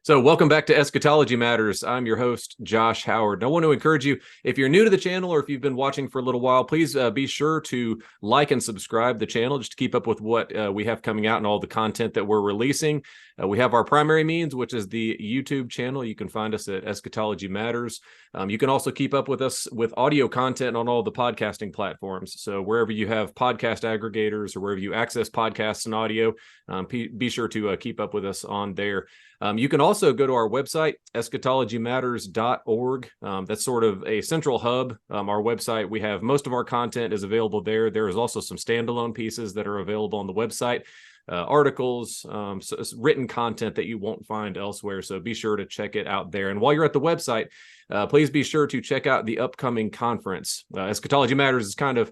So welcome back to Eschatology Matters. I'm your host, Josh Howard. I want to encourage you, if you're new to the channel or if you've been watching for a little while, please be sure to like and subscribe the channel just to keep up with what we have coming out and all the content that we're releasing. We have our primary means, which is the YouTube channel. You can find us at Eschatology Matters. You can also keep up with us with audio content on all the podcasting platforms. So wherever you have podcast aggregators or wherever you access podcasts and audio, be sure to keep up with us on there. You can also go to our website, eschatologymatters.org. That's sort of a central hub. Our website, we have most of our content is available there. There is also some standalone pieces that are available on the website, articles, written content that you won't find elsewhere. So be sure to check it out there. And while you're at the website, please be sure to check out the upcoming conference. Eschatology Matters is kind of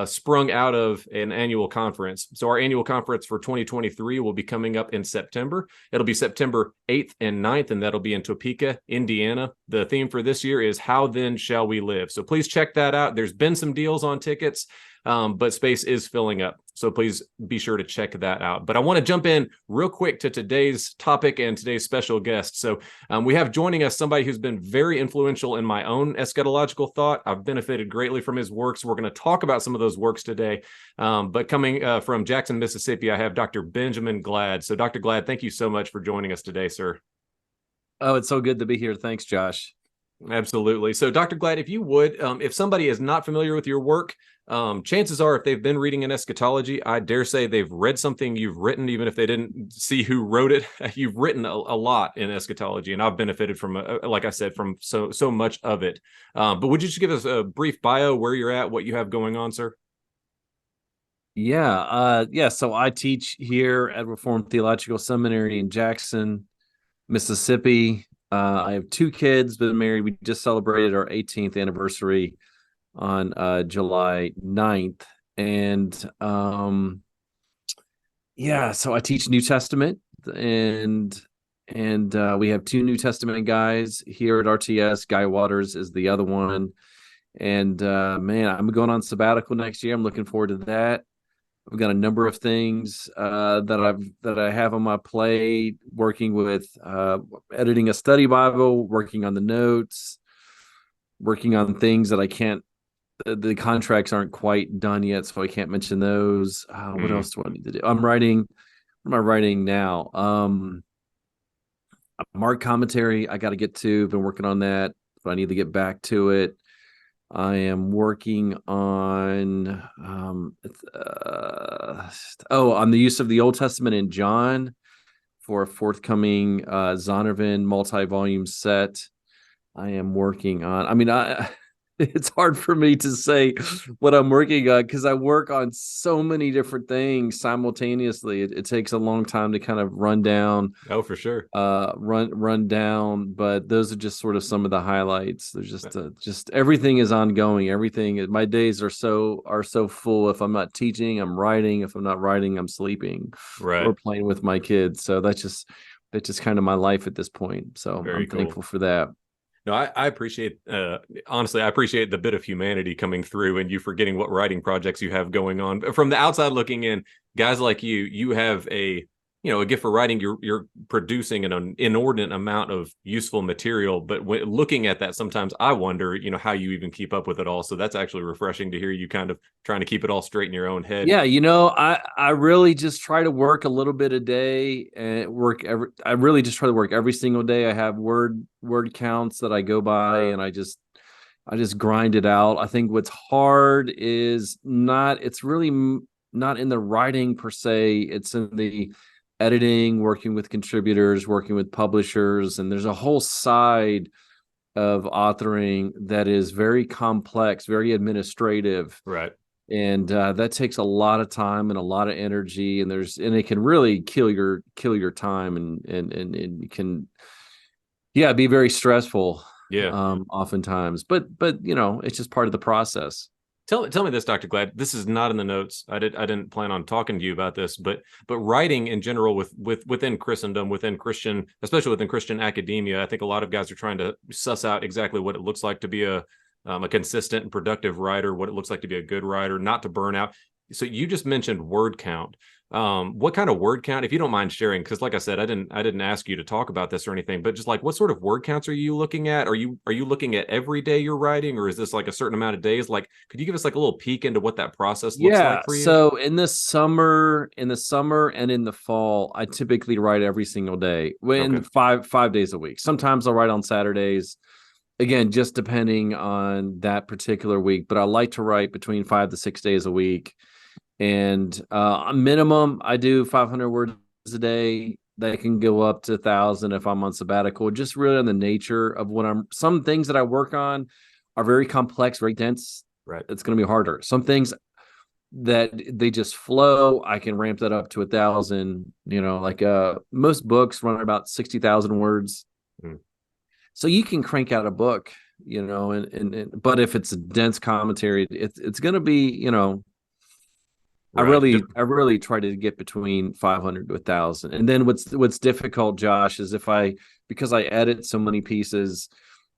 sprung out of an annual conference. So our annual conference for 2023 will be coming up in September. It'll be September 8th and 9th, and that'll be in Topeka, Indiana. The theme for this year is How Then Shall We Live? So please check that out. There's been some deals on tickets, but space is filling up. So please be sure to check that out. But I want to jump in real quick to today's topic and today's special guest. So we have joining us somebody who's been very influential in my own eschatological thought. I've benefited greatly from his works. We're going to talk about some of those works today. But coming from Jackson, Mississippi, I have Dr. Benjamin Glad. So Dr. Glad, thank you so much for joining us today, sir. Oh, it's so good to be here. Thanks, Josh. Absolutely. So Dr. Glad, if you would, if somebody is not familiar with your work, chances are if they've been reading an eschatology, I dare say they've read something you've written, even if they didn't see who wrote it. You've written a lot in eschatology, and I've benefited from, like I said, from so much of it. But would you just give us a brief bio, where you're at, what you have going on, sir? Yeah. So I teach here at Reformed Theological Seminary in Jackson, Mississippi. I have two kids, been married. We just celebrated our 18th anniversary on July 9th. And so I teach New Testament, and we have two New Testament guys here at RTS. Guy Waters is the other one. And man, I'm going on sabbatical next year. I'm looking forward to that. I've got a number of things that I have on my plate, working with editing a study Bible, working on the notes, working on things that I can't, the contracts aren't quite done yet, so I can't mention those. What else do I need to do? What am I writing now? A Mark commentary I got to get to. Been working on that, but I need to get back to it. I am working on on the use of the Old Testament in John for a forthcoming Zondervan multi-volume set. I am working on, it's hard for me to say what I'm working on because I work on so many different things simultaneously. It takes a long time to kind of run down. Oh, for sure. Run down, but those are just sort of some of the highlights. There's just everything is ongoing. Everything. My days are so full. If I'm not teaching, I'm writing. If I'm not writing, I'm sleeping, right, or playing with my kids. So that's just kind of my life at this point. So I'm thankful for that. No, I appreciate, honestly, I appreciate the bit of humanity coming through and you forgetting what writing projects you have going on. From the outside looking in, guys like you have a gift for writing. You're producing an inordinate amount of useful material. But looking at that, sometimes I wonder, how you even keep up with it all. So that's actually refreshing to hear you kind of trying to keep it all straight in your own head. Yeah, I really just try to work a little bit a day and I really just try to work every single day. I have word counts that I go by, and I just grind it out. I think what's hard is it's really not in the writing per se. It's in the editing, working with contributors, working with publishers, and there's a whole side of authoring that is very complex, very administrative. Right. And that takes a lot of time and a lot of energy, and it can really kill your time and it can be very stressful. Yeah. Oftentimes. But it's just part of the process. Tell me this, Dr. Glad. This is not in the notes. I didn't plan on talking to you about this, but writing in general within Christendom, within Christian, especially within Christian academia, I think a lot of guys are trying to suss out exactly what it looks like to be a consistent and productive writer, what it looks like to be a good writer, not to burn out. So you just mentioned word count. What kind of word count, if you don't mind sharing, because like I said, I didn't ask you to talk about this or anything, but just like what sort of word counts are you looking at? Are you looking at every day you're writing, or is this like a certain amount of days? Like, could you give us like a little peek into what that process looks like Yeah. for you? So in the summer and in the fall, I typically write every single day. Okay. When 5 days a week. Sometimes I'll write on Saturdays. Again, just depending on that particular week. But I like to write between 5 to 6 days a week. And minimum, I do 500 words a day. That can go up to 1,000 if I'm on sabbatical. Just really on the nature of what I'm. Some things that I work on are very complex, very dense. Right. It's going to be harder. Some things that they just flow, I can ramp that up to 1,000. Like most books run about 60,000 words, Mm. so you can crank out a book. And but if it's a dense commentary, it's going to be I Right. really try to get between 500 to 1,000. And then what's difficult, Josh, is because I edit so many pieces,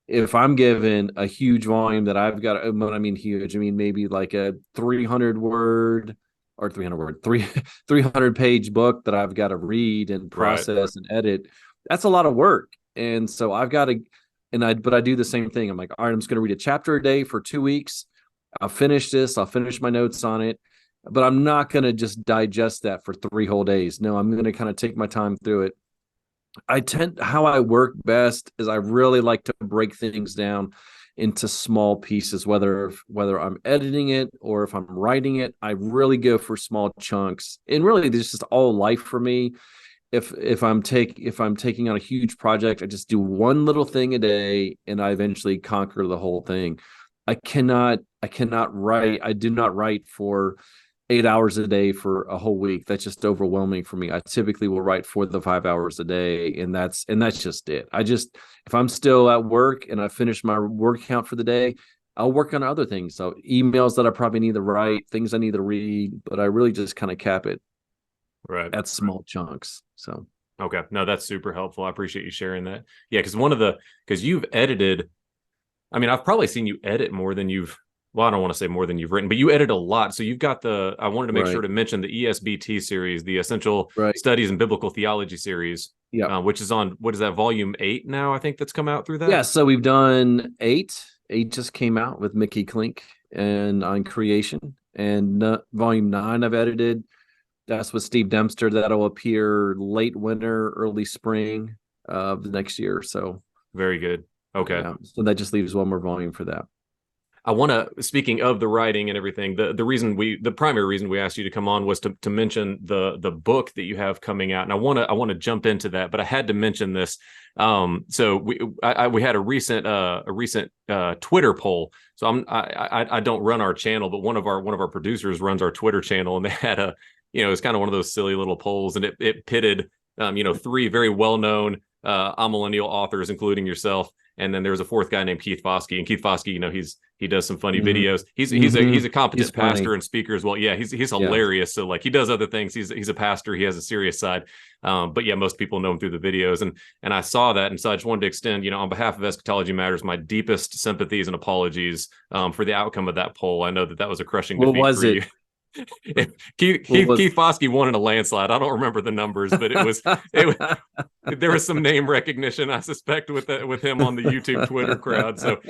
if I'm given a huge volume that I've got, when I mean huge, I mean maybe like a 300 word or 300 word, 300 page book that I've got to read and Right. process and edit. That's a lot of work. And so I've got to, but I do the same thing. I'm like, all right, I'm just going to read a chapter a day for 2 weeks. I'll finish this. I'll finish my notes on it, but I'm not going to just digest that for 3 whole days. No, I'm going to kind of take my time through it. How I work best is I really like to break things down into small pieces, whether I'm editing it or if I'm writing it. I really go for small chunks. And really this is just all life for me. If I'm taking on a huge project, I just do one little thing a day and I eventually conquer the whole thing. I cannot write. I do not write for 8 hours a day for a whole week. That's just overwhelming for me. I typically will write 4 to 5 hours a day, and that's just it. If I'm still at work and I finish my word count for the day, I'll work on other things. So emails that I probably need to write, things I need to read, but I really just kind of cap it Right. at small chunks. So Okay. No, that's super helpful. I appreciate you sharing that. Yeah, because you've edited. I mean, I've probably seen you edit more than you've, well, I don't want to say more than you've written, but you edit a lot. So you've got I wanted to make sure right, to mention the ESBT series, the Essential right, Studies in Biblical Theology series, yeah, which is on, what is that, volume 8 now? I think that's come out through yeah. that. So we've done eight. Eight just came out with Mickey Klink and on creation, and volume 9 I've edited. That's with Steve Dempster. That'll appear late winter, early spring of the next year. So Very good. Okay. yeah, so that just leaves one more volume for that. I want to, speaking of the writing and everything, the primary reason we asked you to come on was to mention the book that you have coming out, and I want to jump into that, but I had to mention this. So we had a recent Twitter poll. So I don't run our channel, but one of our producers runs our Twitter channel, and they had it's kind of one of those silly little polls, and it pitted three very well known amillennial authors, including yourself. And then there's a fourth guy named Keith Foskey, and Keith Foskey, he does some funny Mm-hmm. videos. He's Mm-hmm. a He's competent funny. pastor and speaker as well. Yeah, he's Yeah. hilarious. So like he does other things. He's a pastor. He has a serious side. But yeah, most people know him through the videos. And I saw that, and so I just wanted to extend, on behalf of Eschatology Matters, my deepest sympathies and apologies for the outcome of that poll. I know that was a crushing What defeat was for you. it? Keith, What Keith was? Keith Foskey won in a landslide. I don't remember the numbers, but it there was some name recognition, I suspect, with him on the YouTube Twitter crowd. So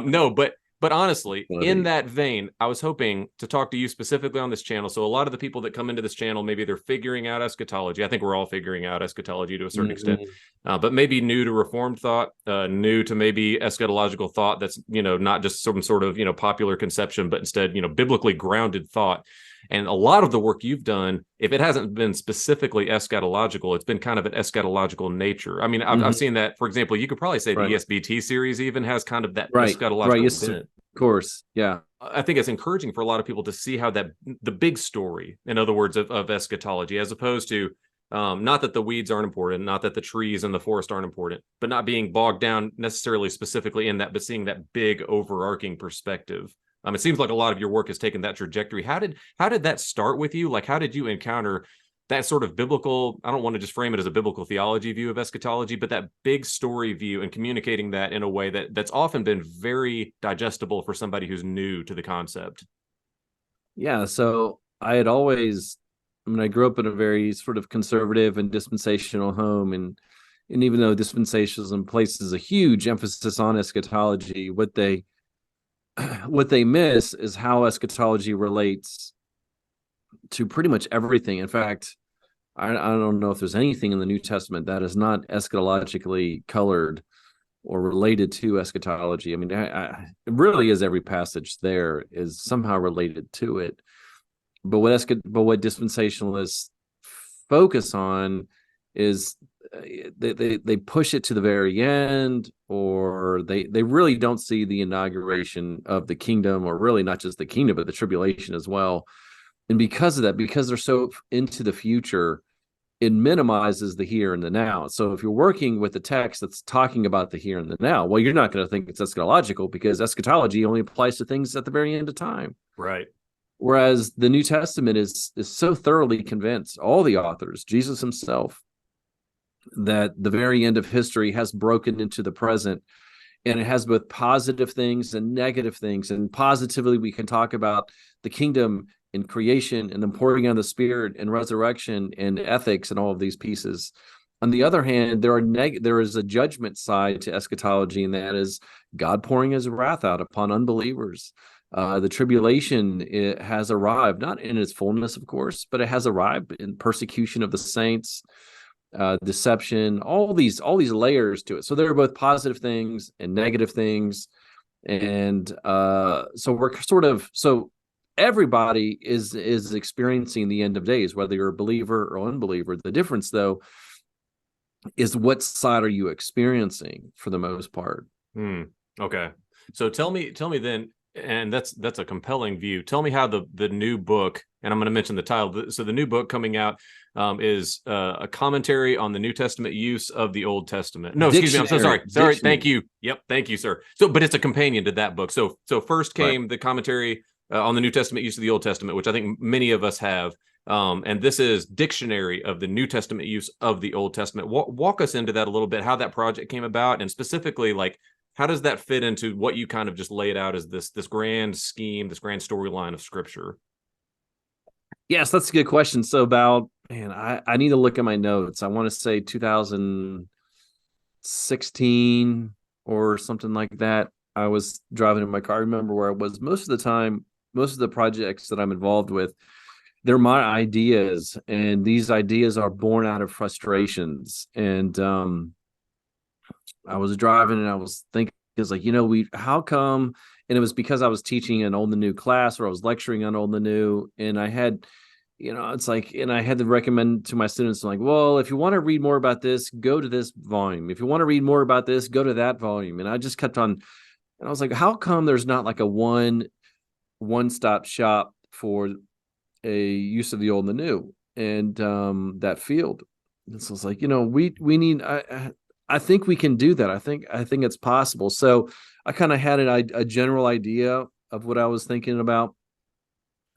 no, but honestly, in Funny. that vein, I was hoping to talk to you specifically on this channel. So a lot of the people that come into this channel, maybe they're figuring out eschatology. I think we're all figuring out eschatology to a certain extent, Mhm. but maybe new to Reformed thought, new to maybe eschatological thought. That's not just some sort of popular conception, but instead biblically grounded thought. And a lot of the work you've done, if it hasn't been specifically eschatological, it's been kind of an eschatological nature. I mean, I've Mhm. seen that, for example, you could probably say the Right. ESBT series even has kind of that Right. Right. eschatological Yes, of bent. course. Yeah. I think it's encouraging for a lot of people to see how the big story, in other words, of eschatology, as opposed to not that the weeds aren't important, not that the trees and the forest aren't important, but not being bogged down necessarily specifically in that, but seeing that big overarching perspective. It seems like a lot of your work has taken that trajectory. How did that start with you? Like, how did you encounter that sort of biblical, I don't want to just frame it as a biblical theology view of eschatology, but that big story view and communicating that in a way that's often been very digestible for somebody who's new to the concept? Yeah. So I had always I mean, I grew up in a very sort of conservative and dispensational home, and even though dispensationalism places a huge emphasis on eschatology, what they miss is how eschatology relates to pretty much everything. In fact, I don't know if there's anything in the New Testament that is not eschatologically colored or related to eschatology. I mean, it really is every passage there is somehow related to it. But what dispensationalists focus on is they push it to the very end, or they really don't see the inauguration of the kingdom, or really not just the kingdom, but the tribulation as well. And because of that, because they're so into the future, it minimizes the here and the now. So if you're working with a text that's talking about the here and the now, well, you're not going to think it's eschatological, because eschatology only applies to things at the very end of time. Right. Whereas the New Testament is so thoroughly convinced, all the authors, Jesus himself, that the very end of history has broken into the present, and it has both positive things and negative things. And positively, we can talk about the kingdom and creation and the pouring out of the Spirit and resurrection and ethics and all of these pieces. On the other hand, there is a judgment side to eschatology, and that is God pouring his wrath out upon unbelievers. The tribulation, it has arrived, not in its fullness, of course, but it has arrived in persecution of the saints, deception, all these layers to it. So there are both positive things and negative things. And so everybody is experiencing the end of days, whether you're a believer or unbeliever. The difference, though, is what side are you experiencing for the most part. Okay. So tell me then, and that's a compelling view. Tell me how the new book, and I'm going to mention the title. So the new book coming out is a commentary on the New Testament use of the Old Testament. No, excuse me. I'm so sorry. Sorry. Thank you. Yep. Thank you, sir. So, but it's a companion to that book. So first came the commentary on the New Testament use of the Old Testament, which I think many of us have. And this is Dictionary of the New Testament use of the Old Testament. Walk us into that a little bit, how that project came about, and specifically, like, how does that fit into what you kind of just laid out as this grand scheme, this grand storyline of Scripture? Yes, that's a good question. So I need to look at my notes. I want to say 2016 or something like that. I was driving in my car. I remember where I was most of the time. Most of the projects that I'm involved with, they're my ideas, and these ideas are born out of frustrations. And I was driving and I was thinking, it's like, how come? And it was because I was teaching an Old and New class, or I was lecturing on Old and New, and I had, it's like, and I had to recommend to my students, like, well, if you want to read more about this, go to this volume. If you want to read more about this, go to that volume. And I just kept on, and I was like, how come there's not like a one-stop shop for a use of the Old and the New, and that field? And so it's like, we need, I think we can do that. I think it's possible. So I kind of had a general idea of what I was thinking about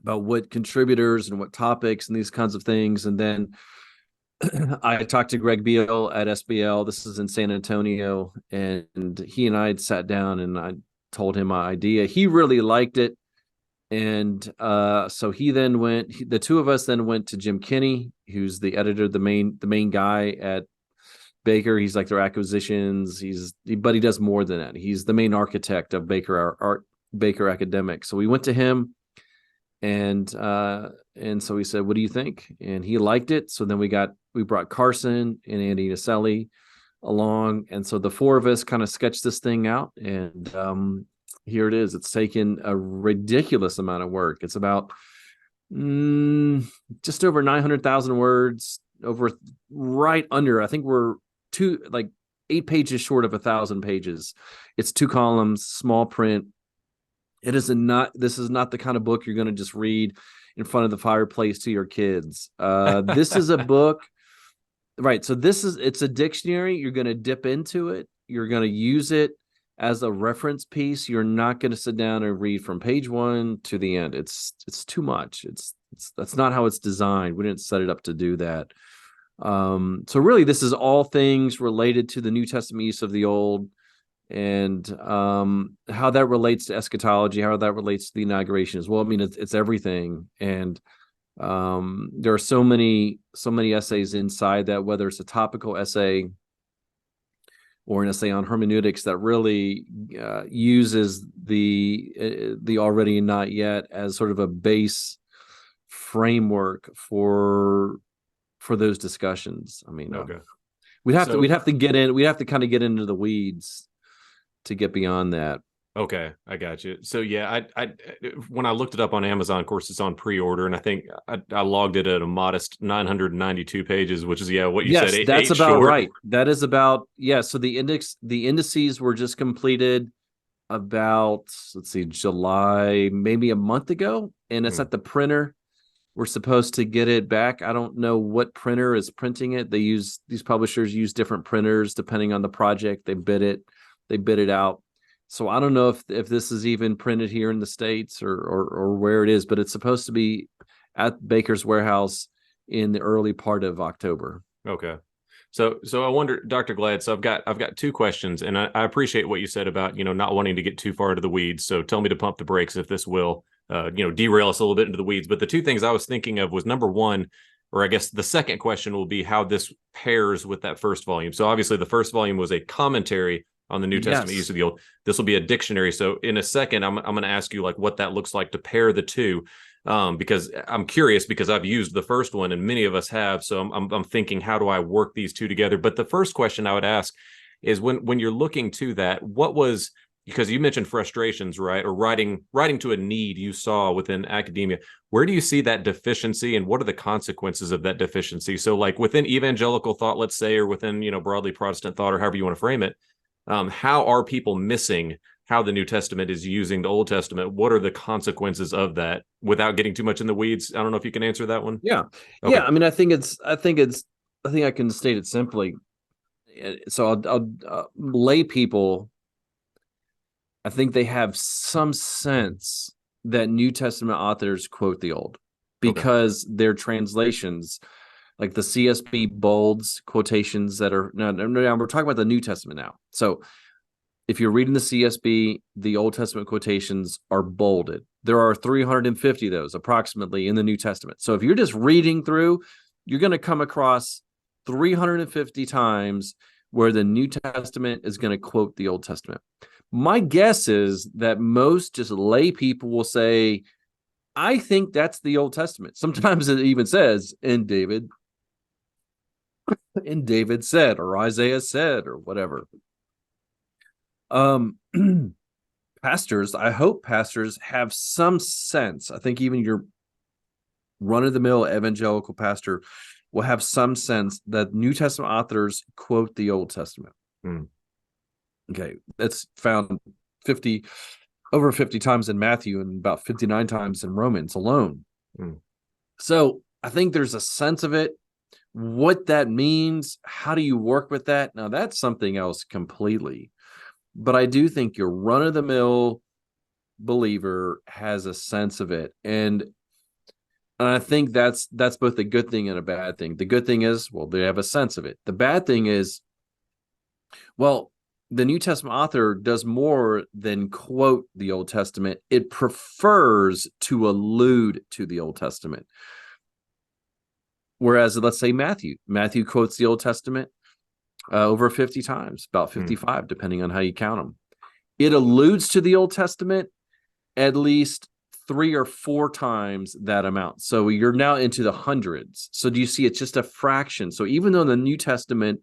what contributors and what topics and these kinds of things. And then I talked to Greg Beal at SBL. This is in San Antonio. And he and I had sat down, and I told him my idea. He really liked it. And so the two of us then went to Jim Kinney, who's the editor, the main guy at Baker. He's like their acquisitions. But he does more than that. He's the main architect of Baker Academic. So we went to him, and so we said, "What do you think?" And he liked it. So then we brought Carson and Andy Naselli along, and so the four of us kind of sketched this thing out, and here it is. It's taken a ridiculous amount of work. It's about just over 900,000 words, right under. I think we're 8 pages short of 1,000 pages. It's 2 columns, small print. This is not the kind of book you're going to just read in front of the fireplace to your kids. This is a book, right? So it's a dictionary. You're going to dip into it. You're going to use it as a reference piece. You're not going to sit down and read from page 1 to the end. It's too much. That's not how it's designed. We didn't set it up to do that. So really, this is all things related to the New Testament use of the Old, and how that relates to eschatology, how that relates to the inauguration as well. I mean, it's everything. And There are so many essays inside that, whether it's a topical essay or an essay on hermeneutics, that really uses the already and not yet as sort of a base framework for those discussions. I mean, Okay. we'd have So to kind of get into the weeds to get beyond that. okay, I got you. So yeah, I when I looked it up on Amazon, of course, it's on pre-order, and I think I logged it at a modest 992 pages, which is what you said, Yes, that's eight about short. right. That is about, yeah. So the indices were just completed about, let's see, July, maybe a month ago, and it's Hmm. at the printer. We're supposed to get it back. I don't know what printer is printing it. These publishers use different printers depending on the project. They bid it out. So I don't know if this is even printed here in the States or where it is, but it's supposed to be at Baker's warehouse in the early part of October. Okay. So I wonder, Dr. Glad, so I've got two questions, and I appreciate what you said about, not wanting to get too far into the weeds. So tell me to pump the brakes if this will derail us a little bit into the weeds. But the two things I was thinking of was, number one, or I guess the second question will be how this pairs with that first volume. So obviously the first volume was a commentary on the New Testament use of the Old. This will be a dictionary. So in a second, I'm going to ask you like what that looks like to pair the two. Because I'm curious, because I've used the first one and many of us have. So I'm thinking, how do I work these two together? But the first question I would ask is, when you're looking to that, what was, because you mentioned frustrations, right? Or writing to a need you saw within academia. Where do you see that deficiency, and what are the consequences of that deficiency? So like within evangelical thought, let's say, or within, broadly Protestant thought, or however you want to frame it, how are people missing how the New Testament is using the Old Testament? What are the consequences of that, without getting too much in the weeds? I don't know if you can answer that one. Yeah. Okay. Yeah. I mean, I think I can state it simply. So I'll lay people, I think they have some sense that New Testament authors quote the Old, Okay. because their translations, like the CSB bolds quotations that are, no, we're talking about the New Testament now. So if you're reading the CSB, the Old Testament quotations are bolded. There are 350 of those approximately in the New Testament. So if you're just reading through, you're going to come across 350 times where the New Testament is going to quote the Old Testament. My guess is that most just lay people will say, I think that's the Old Testament. Sometimes it even says, and David said, or Isaiah said, or whatever. Pastors, I hope pastors have some sense. I think even your run-of-the-mill evangelical pastor will have some sense that New Testament authors quote the Old Testament. Okay, that's found over 50 times in Matthew and about 59 times in Romans alone. So I think there's a sense of it. What that means, how do you work with that? Now, that's something else completely. But I do think your run-of-the-mill believer has a sense of it. And I think that's both a good thing and a bad thing. The good thing is, well, they have a sense of it. The bad thing is, well, the New Testament author does more than quote the Old Testament. It prefers to allude to the Old Testament. Whereas, let's say Matthew quotes the Old Testament over 50 times, about 55, depending on how you count them. It alludes to the Old Testament at least 3 or 4 times that amount. So you're now into the hundreds. So do you see it's just a fraction? So even though the New Testament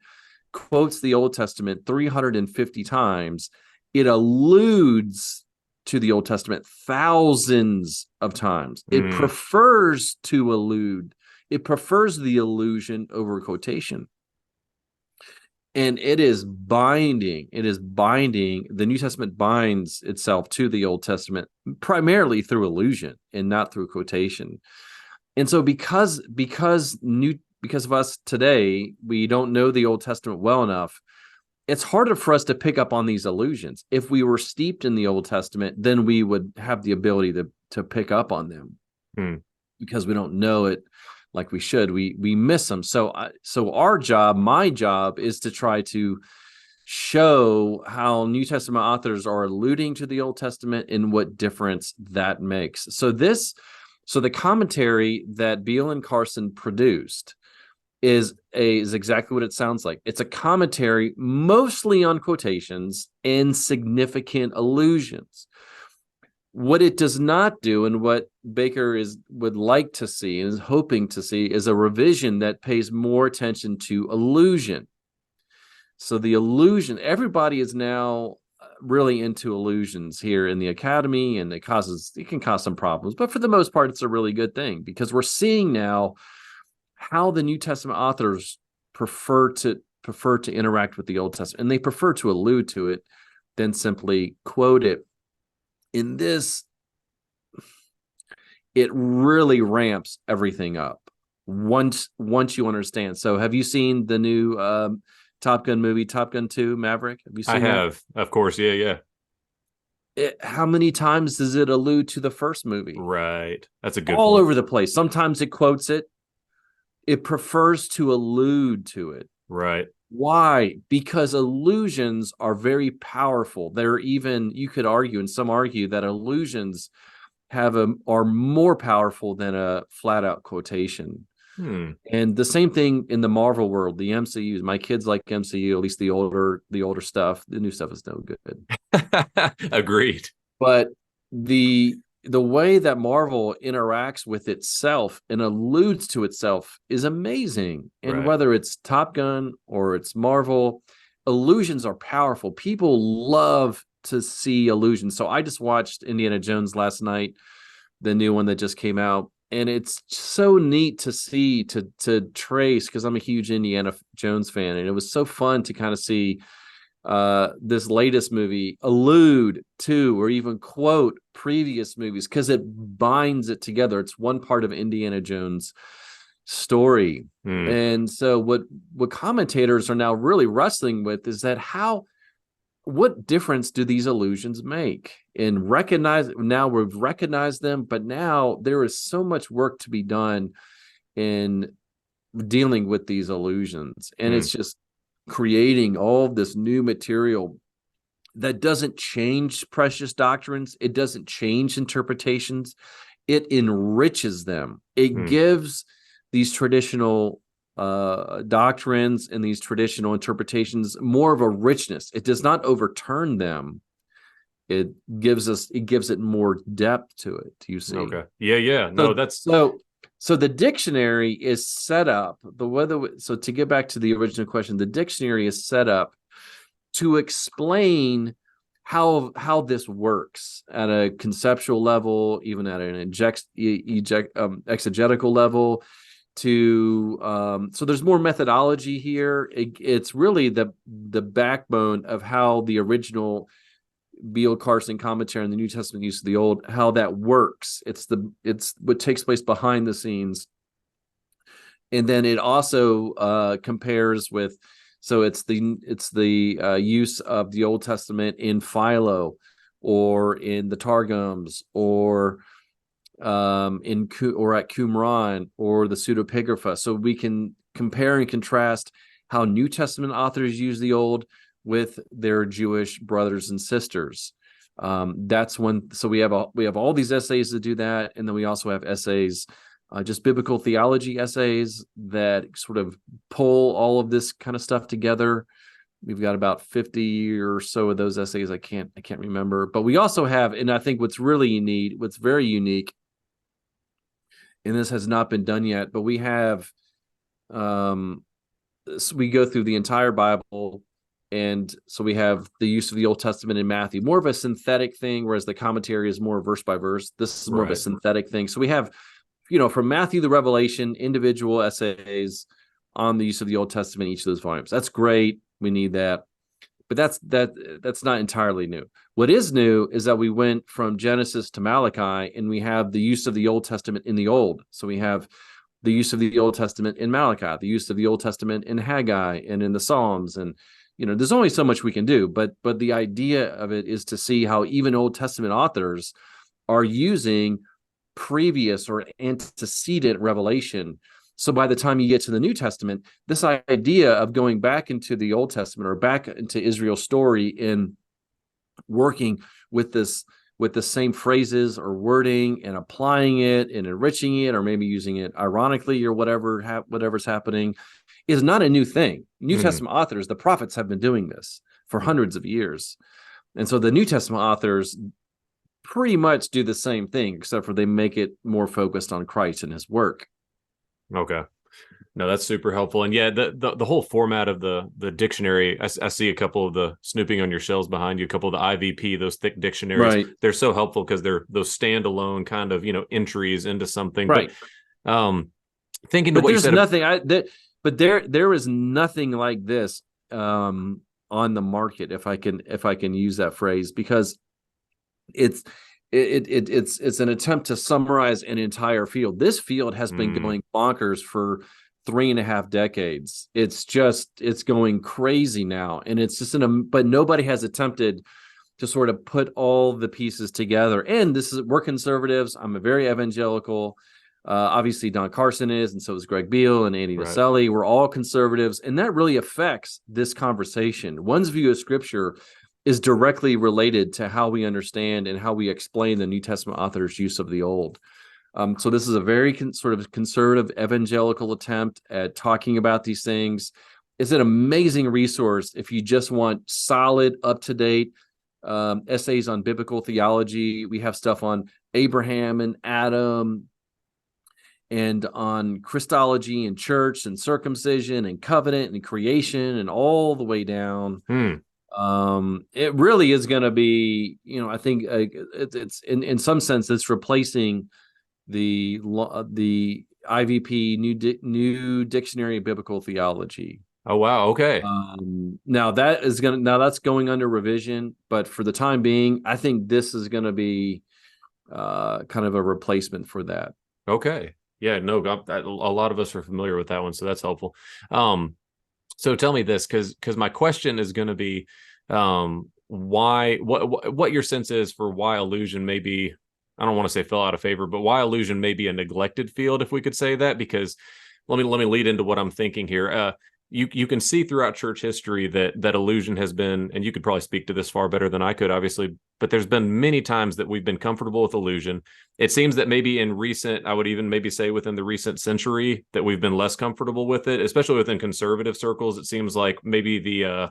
quotes the Old Testament 350 times, it alludes to the Old Testament thousands of times. It prefers to allude. It prefers the allusion over quotation. And it is binding. The New Testament binds itself to the Old Testament primarily through allusion and not through quotation. And so because of us today, we don't know the Old Testament well enough, it's harder for us to pick up on these allusions. If we were steeped in the Old Testament, then we would have the ability to pick up on them. Because we don't know it like we should, we miss them. So my job is to try to show how New Testament authors are alluding to the Old Testament and what difference that makes. So this So the commentary that Beale and Carson produced is exactly what it sounds like. It's a commentary mostly on quotations and significant allusions. What it does not do, and what Baker would like to see and is hoping to see, is a revision that pays more attention to allusion. So the allusion, everybody is now really into allusions here in the academy, and it can cause some problems, but for the most part, it's a really good thing, because we're seeing now how the New Testament authors prefer to interact with the Old Testament, and they prefer to allude to it than simply quote it. In this, it really ramps everything up once you understand. So have you seen the new Top Gun movie, Top Gun 2 Maverick? Have you seen that? I have, of course. Yeah. How many times does it allude to the first movie? Right. That's a good all point. over the place. Sometimes it quotes it. It prefers to allude to it. Right. Why? Because allusions are very powerful. They're even, you could argue, and some argue, that allusions are more powerful than a flat out quotation. And the same thing in the Marvel world, the MCU. My kids like MCU, at least the older stuff. The new stuff is no good. Agreed. But the way that Marvel interacts with itself and alludes to itself is amazing. And right. Whether it's Top Gun or it's Marvel, allusions are powerful. People love to see allusions. So I just watched Indiana Jones last night, the new one that just came out. And it's so neat to see, to trace, because I'm a huge Indiana Jones fan. And it was so fun to kind of see this latest movie allude to or even quote previous movies, because it binds it together. It's one part of Indiana Jones' story. And so what commentators are now really wrestling with is that what difference do these allusions make? And now we've recognized them, but now there is so much work to be done in dealing with these allusions. And it's just creating all of this new material that doesn't change precious doctrines. It doesn't change interpretations. It enriches them. It gives these traditional doctrines and these traditional interpretations more of a richness. It does not overturn them. It gives it more depth to it. You see? Okay. Yeah. No, that's so the dictionary is set up so to get back to the original question, the dictionary is set up to explain how this works at a conceptual level, even at an exegetical level. So there's more methodology here. It's really the backbone of how the original Beale Carson commentary on the New Testament use of the Old, how that works. It's what takes place behind the scenes. And then it also compares with, so it's the use of the Old Testament in Philo or in the Targums or at Qumran or the Pseudepigrapha. So we can compare and contrast how New Testament authors use the Old with their Jewish brothers and sisters. That's one. So we have all these essays to do that, and then we also have essays, just biblical theology essays that sort of pull all of this kind of stuff together. We've got about 50 or so of those essays. I can't remember, but we also have, and I think what's very unique, and this has not been done yet, but we have, so we go through the entire Bible. And so we have the use of the Old Testament in Matthew, more of a synthetic thing, whereas the commentary is more verse by verse. This is more of a synthetic thing. So we have, from Matthew to Revelation, individual essays on the use of the Old Testament in each of those volumes. That's great. We need that. But that's not entirely new. What is new is that we went from Genesis to Malachi, and we have the use of the Old Testament in the Old. So we have the use of the Old Testament in Malachi, the use of the Old Testament in Haggai and in the Psalms, and there's only so much we can do, but the idea of it is to see how even Old Testament authors are using previous or antecedent revelation. So by the time you get to the New Testament, this idea of going back into the Old Testament or back into Israel's story in working with this with the same phrases or wording and applying it and enriching it, or maybe using it ironically or whatever's happening, is not a new thing. New Testament authors, the prophets, have been doing this for hundreds of years. And so the New Testament authors pretty much do the same thing, except for they make it more focused on Christ and his work. Okay. No, that's super helpful. And yeah, the whole format of the dictionary, I see a couple of the snooping on your shelves behind you, a couple of the IVP, those thick dictionaries. Right. They're so helpful because they're those standalone kind of, entries into something. Right. But thinking but to what you said. There is nothing like this on the market, if I can use that phrase, because it's an attempt to summarize an entire field. This field has been going bonkers for 3.5 decades. It's going crazy now, and it's just but nobody has attempted to sort of put all the pieces together. And we're conservatives. I'm a very evangelical. Obviously Don Carson is, and so is Greg Beale and Andy Naselli. We're all conservatives, and that really affects this conversation. One's view of Scripture is directly related to how we understand and how we explain the New Testament author's use of the Old. So this is a very sort of conservative evangelical attempt at talking about these things. It's an amazing resource if you just want solid, up-to-date essays on biblical theology. We have stuff on Abraham and Adam, and on Christology and church and circumcision and covenant and creation and all the way down. It really is going to be, I think it's in some sense it's replacing the IVP new Dictionary of Biblical Theology. Oh wow, okay. Now that's going under revision, but for the time being, I think this is going to be kind of a replacement for that. Okay. Yeah, no, a lot of us are familiar with that one, so that's helpful. So tell me this, because my question is going to be, what your sense is for why allusion may be, I don't want to say fell out of favor, but why allusion may be a neglected field, if we could say that. Because let me lead into what I'm thinking here. You can see throughout church history that allusion has been, and you could probably speak to this far better than I could, obviously, but there's been many times that we've been comfortable with allusion. It seems that maybe I would even maybe say within the recent century, that we've been less comfortable with it, especially within conservative circles. It seems like maybe the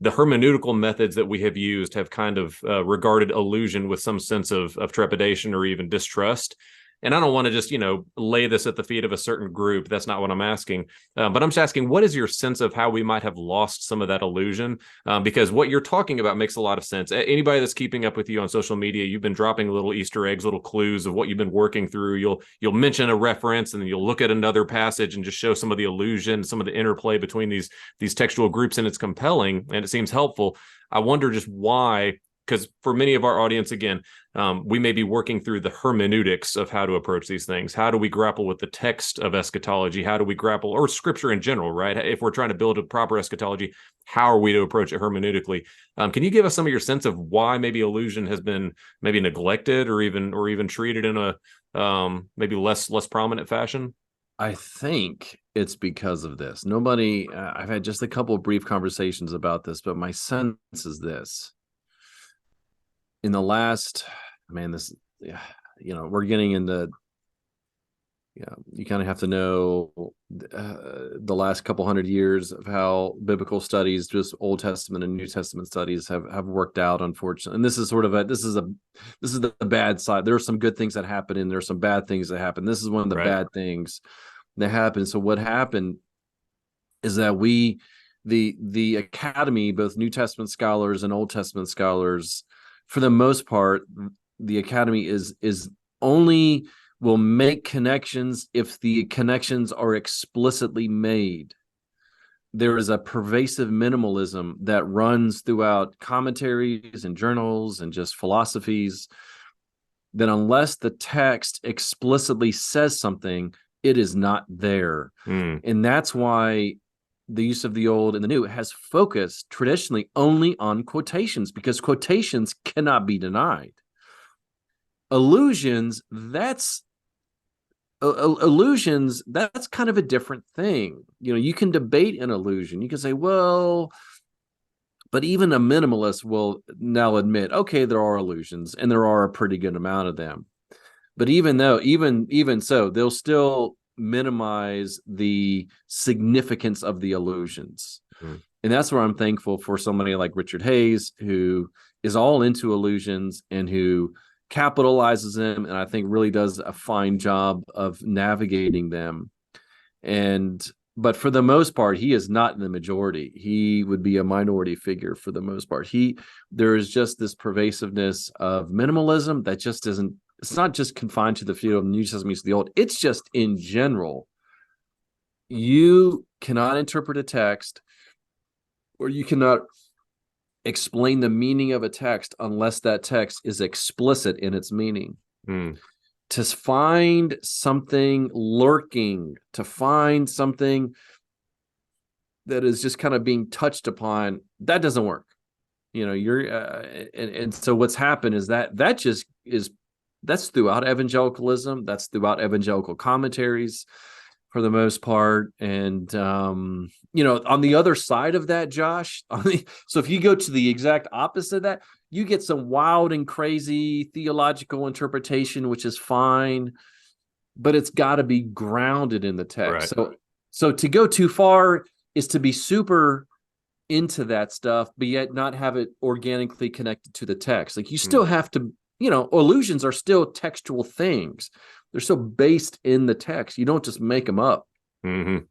hermeneutical methods that we have used have kind of regarded allusion with some sense of trepidation or even distrust. And I don't want to just, lay this at the feet of a certain group. That's not what I'm asking. But I'm just asking, what is your sense of how we might have lost some of that illusion? Because what you're talking about makes a lot of sense. Anybody that's keeping up with you on social media, you've been dropping little Easter eggs, little clues of what you've been working through. You'll mention a reference, and then you'll look at another passage and just show some of the illusion, some of the interplay between these textual groups, and it's compelling and it seems helpful. I wonder just why. Because for many of our audience, again, we may be working through the hermeneutics of how to approach these things. How do we grapple with the text of eschatology? How do we grapple, or scripture in general, right? If we're trying to build a proper eschatology, how are we to approach it hermeneutically? Can you give us some of your sense of why maybe allusion has been maybe neglected or even treated in a maybe less prominent fashion? I think it's because of this. I've had just a couple of brief conversations about this, but my sense is this. In the last, we're getting into, you kind of have to know the last couple hundred years of how biblical studies, just Old Testament and New Testament studies, have worked out, unfortunately. And this is the bad side. There are some good things that happen, and there are some bad things that happen. This is one of the bad things that happened. So what happened is that the academy, both New Testament scholars and Old Testament scholars, for the most part, the academy is only will make connections if the connections are explicitly made. There is a pervasive minimalism that runs throughout commentaries and journals and just philosophies, that unless the text explicitly says something, it is not there. And that's why the use of the Old and the New has focused traditionally only on quotations, because quotations cannot be denied. Allusions, that's kind of a different thing. You can debate an allusion. You can say, well, But even a minimalist will now admit, okay, there are allusions, and there are a pretty good amount of them. But even so, they'll still minimize the significance of the allusions. Mm. And that's where I'm thankful for somebody like Richard Hayes, who is all into allusions and who capitalizes them, and I think really does a fine job of navigating them. But for the most part, he is not in the majority. He would be a minority figure for the most part. There is just this pervasiveness of minimalism that just isn't, it's not just confined to the field of the New Testament to the Old. It's just in general. You cannot interpret a text, or you cannot explain the meaning of a text unless that text is explicit in its meaning. Mm. To find something lurking, to find something that is just kind of being touched upon, that doesn't work. And so what's happened is that's throughout evangelicalism, that's throughout evangelical commentaries for the most part. And on the other side of that, Josh, so if you go to the exact opposite of that, you get some wild and crazy theological interpretation, which is fine, but it's got to be grounded in the text. Right. So to go too far is to be super into that stuff, but yet not have it organically connected to the text. Like you still have to, allusions are still textual things. They're still based in the text. You don't just make them up. Mm-hmm.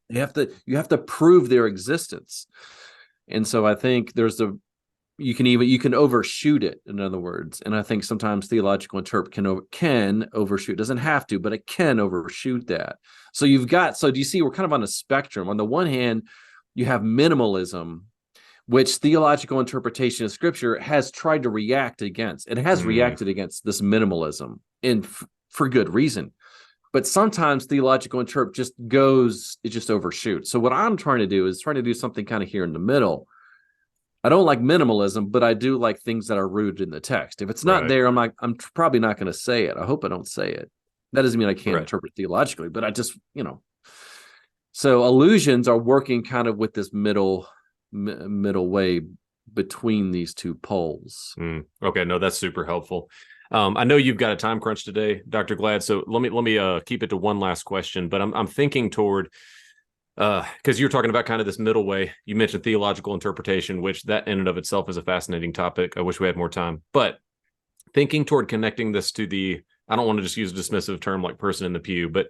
You have to prove their existence. And so I think you can overshoot it, in other words. And I think sometimes theological interpret can overshoot. It doesn't have to, but it can overshoot that. So do you see we're kind of on a spectrum. On the one hand, you have minimalism, which theological interpretation of scripture has tried to react against. It has reacted against this minimalism, and for good reason. But sometimes theological interpret just overshoots. So what I'm trying to do is do something kind of here in the middle. I don't like minimalism, but I do like things that are rooted in the text. If it's not there, I'm probably not going to say it. I hope I don't say it. That doesn't mean I can't interpret theologically, but I just, so allusions are working kind of with this middle way between these two poles. Okay, no, that's super helpful. I know you've got a time crunch today, Dr. Glad. So let me keep it to one last question, but I'm thinking toward, because you're talking about kind of this middle way. You mentioned theological interpretation, which that in and of itself is a fascinating topic. I wish we had more time, but thinking toward connecting this to I don't want to just use a dismissive term like person in the pew, but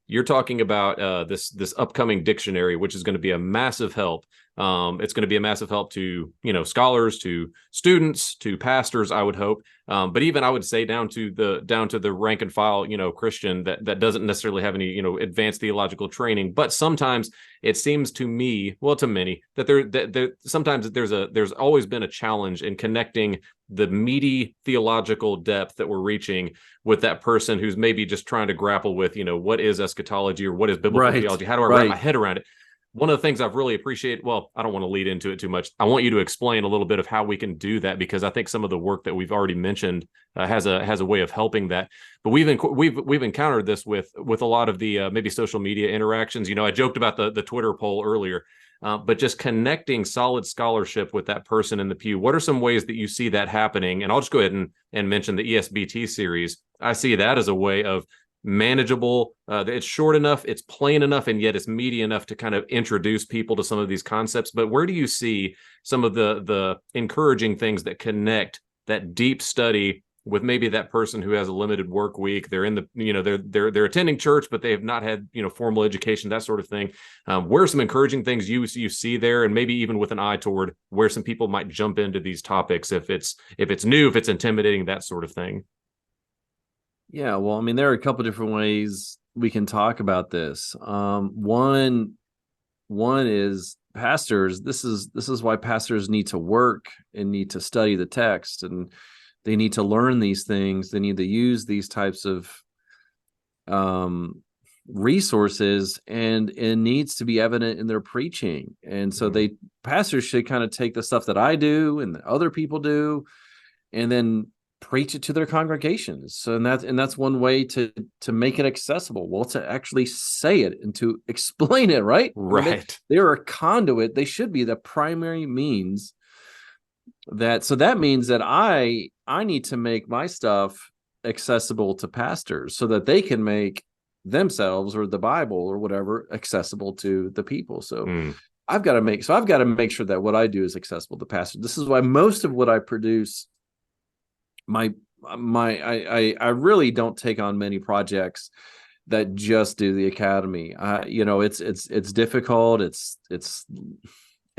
you're talking about this upcoming dictionary, which is going to be a massive help. It's going to be a massive help to, scholars, to students, to pastors, I would hope. But even I would say down to the rank and file, Christian that doesn't necessarily have any, advanced theological training. But sometimes it seems to me, well, to many, that sometimes there's always been a challenge in connecting the meaty theological depth that we're reaching with that person who's maybe just trying to grapple with, what is eschatology or what is biblical theology? How do I wrap my head around it? One of the things I've really appreciated, well, I don't want to lead into it too much. I want you to explain a little bit of how we can do that, because I think some of the work that we've already mentioned has a way of helping that. But we've encountered this with a lot of the maybe social media interactions. I joked about the Twitter poll earlier, but just connecting solid scholarship with that person in the pew. What are some ways that you see that happening? And I'll just go ahead and mention the ESBT series. I see that as a way of manageable. It's short enough, it's plain enough, and yet it's meaty enough to kind of introduce people to some of these concepts. But where do you see some of the encouraging things that connect that deep study with maybe that person who has a limited work week? They're in the, they're attending church, but they have not had, formal education, that sort of thing. Where are some encouraging things you see there, and maybe even with an eye toward where some people might jump into these topics if it's new, if it's intimidating, that sort of thing? Yeah, well, I mean, there are a couple different ways we can talk about this. One is pastors. This is why pastors need to work and need to study the text, and they need to learn these things. They need to use these types of resources, and it needs to be evident in their preaching. And so pastors should kind of take the stuff that I do and that other people do, and then preach it to their congregations. So and that's one way to make it accessible. Well, to actually say it and to explain it, right? Right. They're a conduit. They should be the primary means that means that I need to make my stuff accessible to pastors so that they can make themselves or the Bible or whatever accessible to the people. So I've got to make sure that what I do is accessible to pastors. This is why most of what I produce, I really don't take on many projects that just do the academy. It's difficult. It's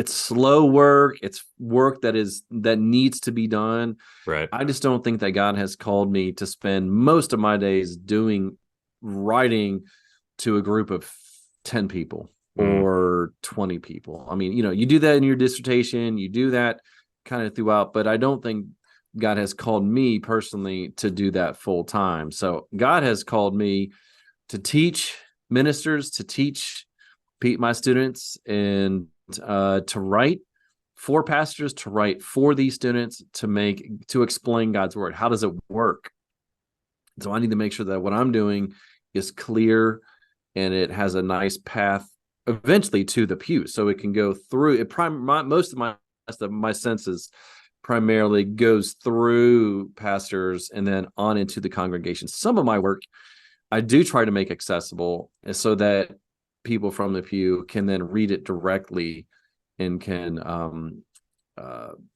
slow work. It's work that needs to be done. Right. I just don't think that God has called me to spend most of my days writing to a group of 10 people or 20 people. I mean, you do that in your dissertation, you do that kind of throughout, but I don't think God has called me personally to do that full time. So God has called me to teach ministers, to teach my students, and to write for pastors, to write for these students, to explain God's word. How does it work? So I need to make sure that what I'm doing is clear and it has a nice path eventually to the pew, so it can go through it. Most of my senses primarily goes through pastors and then on into the congregation. Some of my work I do try to make accessible so that people from the pew can then read it directly and can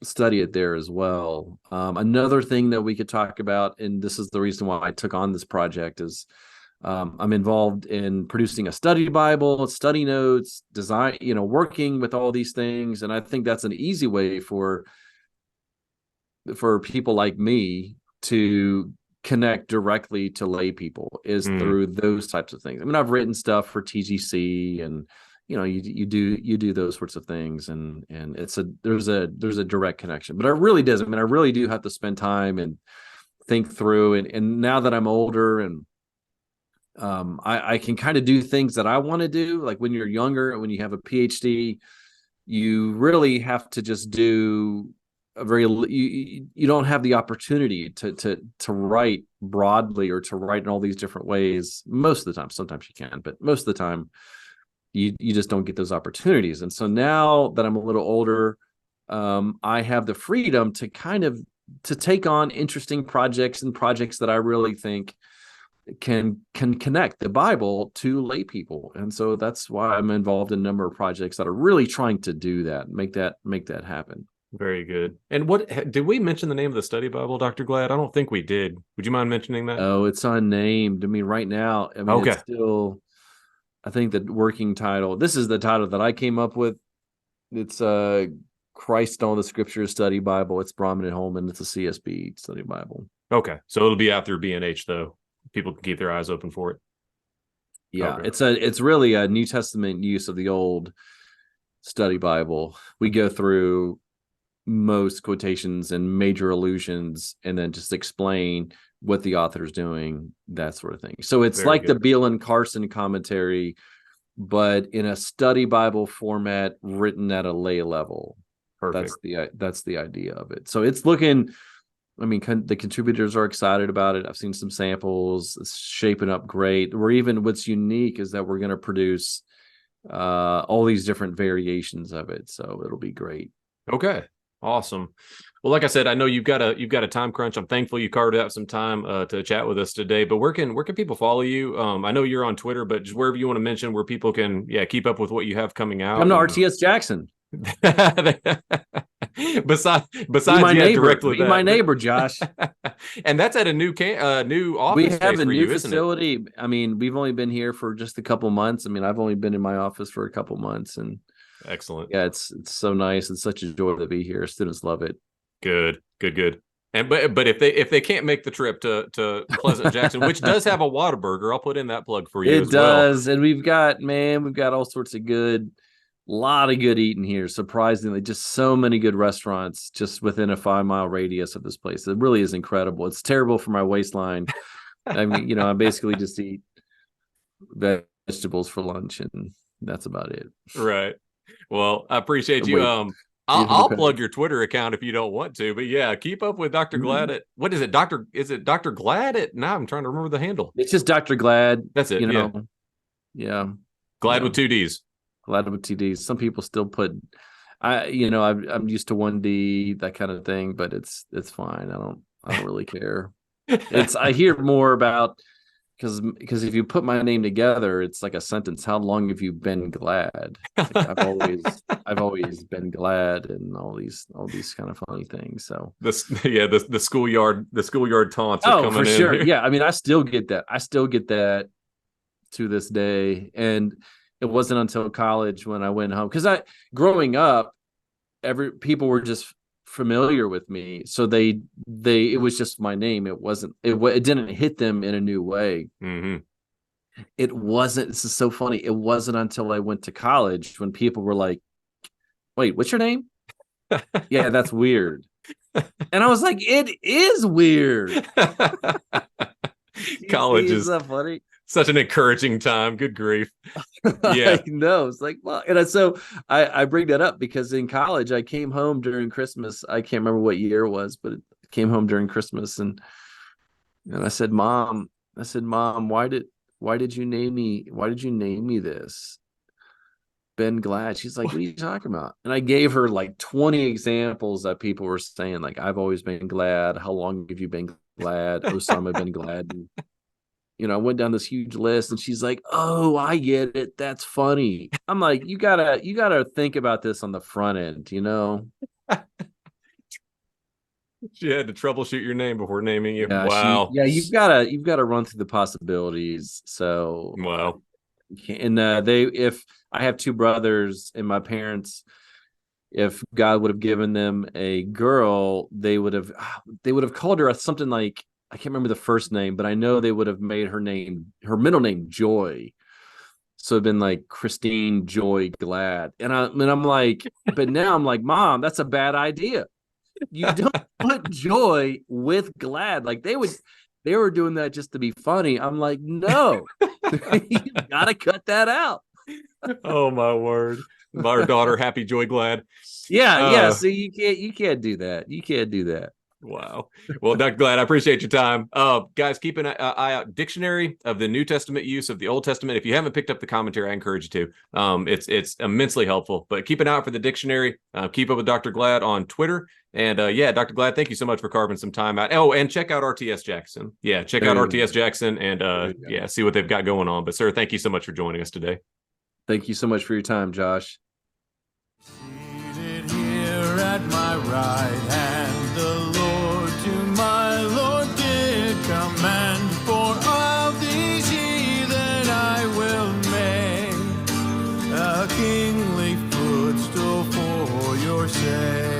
study it there as well. Another thing that we could talk about, and this is the reason why I took on this project, is I'm involved in producing a study Bible, study notes, design, working with all these things. And I think that's an easy way for people like me to connect directly to lay people is through those types of things. I mean, I've written stuff for TGC, and you do those sorts of things, and there's a direct connection. But it really does. I mean, I really do have to spend time and think through, and now that I'm older, and I can kind of do things that I want to do. Like when you're younger and when you have a PhD, you really have to just do you don't have the opportunity to write broadly or to write in all these different ways most of the time. Sometimes you can, but most of the time you just don't get those opportunities. And so now that I'm a little older, I have the freedom to to take on interesting projects and projects that I really think can connect the Bible to lay people. And so that's why I'm involved in a number of projects that are really trying to do that, make that happen. Very good. And what did we mention the name of the study Bible, Dr. Glad? I don't think we did. Would you mind mentioning that? Oh, it's unnamed. I mean, right now, Okay. It's still, I think the working title, this is the title that I came up with. It's Christ and All the Scriptures Study Bible. It's Brahman and Holman. It's a CSB study Bible. Okay. So it'll be out through B&H, though. People can keep their eyes open for it. Yeah. Okay. It's really a New Testament use of the old study Bible. We go through most quotations and major allusions and then just explain what the author's doing, that sort of thing. So it's Very like good. the Beale and Carson commentary, but in a study Bible format written at a lay level. Perfect. That's the idea of it. So it's looking, I mean, the contributors are excited about it. I've seen some samples. It's shaping up great. What's unique is that we're going to produce all these different variations of it. So it'll be great. Okay. Awesome. Well, like I said, I know you've got a time crunch. I'm thankful you carved out some time to chat with us today. But where can people follow you? I know you're on Twitter, but just wherever you want to mention where people can keep up with what you have coming out. I'm to RTS Jackson. besides be my neighbor. directly be my neighbor, Josh. And that's at a new office. We have space a for new you, facility. Isn't it? I mean, we've only been here for just a couple months. I mean, I've only been in my office for a couple months, and excellent. Yeah, it's so nice. It's such a joy to be here. Students love it. Good. And but if they can't make the trip to Pleasant Jackson, which does have a Whataburger, I'll put in that plug for you. It as well. does, and we've got all sorts of lot of good eating here. Surprisingly, just so many good restaurants just within a 5-mile radius of this place. It really is incredible. It's terrible for my waistline. I mean, I basically just eat vegetables for lunch, and that's about it. Right. Well, I appreciate you. I'll plug your Twitter account if you don't want to, but yeah, keep up with Dr. Glad at, what is it? Is it Dr. Glad at, now I'm trying to remember the handle. It's just Dr. Glad. That's it. Yeah. Glad with 2 Ds. Glad with 2 Ds. Some people still put, I'm used to 1D, that kind of thing, but it's fine. I don't really care. I hear more about, because if you put my name together, it's like a sentence. How long have you been glad? Like, I've always been glad, and all these kind of funny things. So the schoolyard taunts are oh, coming for in sure. here. Yeah, I mean, I still get that to this day. And it wasn't until college when I went home, because growing up, people were just familiar with me, so it was just my name. It didn't hit them in a new way. Mm-hmm. It wasn't. This is so funny. It wasn't until I went to college when people were like, "Wait, what's your name?" Yeah, that's weird. And I was like, "It is weird." College is so funny. Such an encouraging time. Good grief. Yeah. I know. It's like, well, and so I bring that up because in college I came home during Christmas. I can't remember what year it was, but it came home during Christmas, and I said, Mom, why did you name me? Why did you name me this? Ben Glad. She's like, what are you talking about? And I gave her like 20 examples that people were saying, like, I've always been glad. How long have you been glad? Osama bin Laden. I went down this huge list, and she's like, "Oh, I get it. That's funny." I'm like, "You gotta think about this on the front end, She had to troubleshoot your name before naming you. Yeah, Wow. you've gotta run through the possibilities. So, Wow. and if I have two brothers, and my parents, if God would have given them a girl, they would have called her something like, I can't remember the first name, but I know they would have made her middle name Joy. So it'd been like Christine Joy Glad. And I'm like, but now I'm like, Mom, that's a bad idea. You don't put joy with glad. Like they were doing that just to be funny. I'm like, no, you gotta cut that out. Oh my word. Our daughter, Happy Joy Glad. Yeah. So you can't do that. You can't do that. Wow. Well, Dr. Glad, I appreciate your time. Guys, keep an eye out. Dictionary of the New Testament use of the Old Testament. If you haven't picked up the commentary, I encourage you to. It's immensely helpful. But keep an eye out for the dictionary. Keep up with Dr. Glad on Twitter. And Dr. Glad, thank you so much for carving some time out. Oh, and check out RTS Jackson. Yeah, check out RTS Jackson and see what they've got going on. But sir, thank you so much for joining us today. Thank you so much for your time, Josh. Seated here at my right hand, the Lord to my Lord did command, for of these heathen I will make a kingly footstool for your sake.